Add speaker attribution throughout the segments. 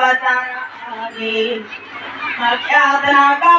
Speaker 1: बसाने मक्यात नाका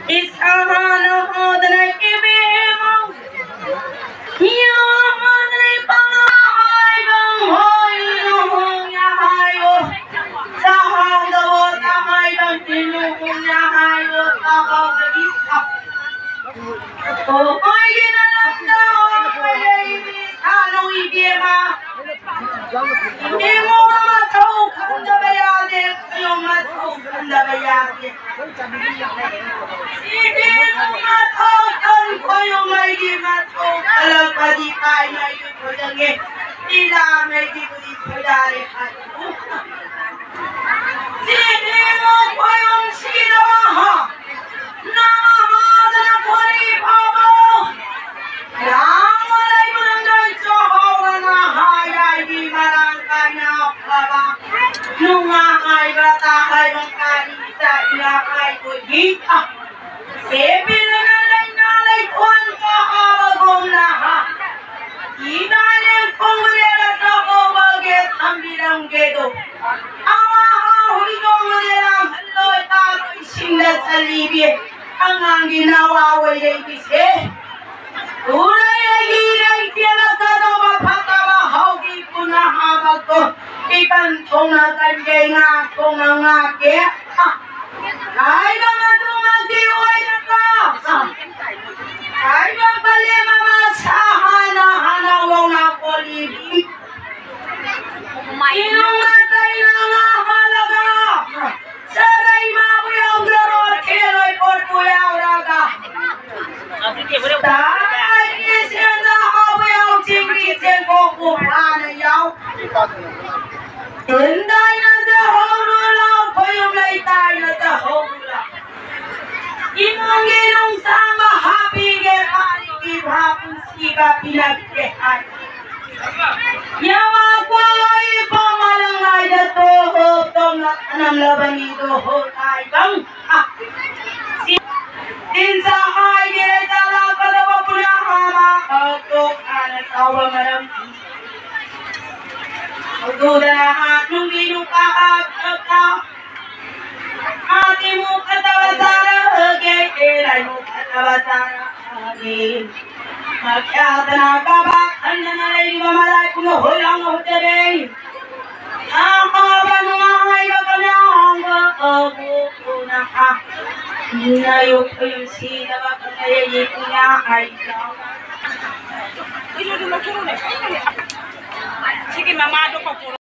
Speaker 1: Isahan ang danay ibimo. Yaman ay pangahay ng hoy inuhong yahayo. Sa hangdawot ahay ng inuhong yahayo. Takaw gagita. Oy ginalanda ay ibis anong ibima. Hindi mo mamataw kanda bayade. Yung mataw kanda bayade. Hindi mo mataw ko yung may di mataw. Alam pa di tayo may di ko dangi. Tila may di ko di ko dari. Hindi mo ko yung sinawa. Namamada na po ni Pabo. Yang walay mo ng ganso hawa na hayay di marang kanya paba. Nung nga ay batahay ng kanisa ina ay kujita. Sepil na nalay tuwan ka abagong na ha. Inaling pangulera sa kubagit ang bilang gedo. Awa ahoy kong ulilang haloy taro'y sindat sa libye. Ang ginawa way na ibise. Tunay ay hirang tinagkado magpatabahaw di po na habag ko. Ikantong na kanjay nga kong mga kaya. Ay mga dumagdiway na ka. Ay mga palima masahan na hanawaw na kolibig. Inungatay na nga halaga. Saray mabuyaw garo at kilo'y porpuyaw raga. Dahil isyan na habuyaw chingrisin ko kupanayaw. Tunday na dahong nulaw ko yung laytay na dahong nulaw. Imong ginong sama hapigir aligib hapon siga pinagkehan. Yawa ko ay pamalangay na tuhog tong nakanang laban nito hotay bang. Dinsa ay ginasala ka na mapulang hama katok anak awa marampi. Ududa na nung binukahag ka. Ate mo katawasara agay, elay mo katawasara agay. Magkata na kabak, handa na rin mamalay kung nahulang hotelay. Ang haba nung ay baka na hanggang abuko na ka. Nayok ko yung sila baka nayayip niya ay daw.
Speaker 2: Sige, mamado pa po.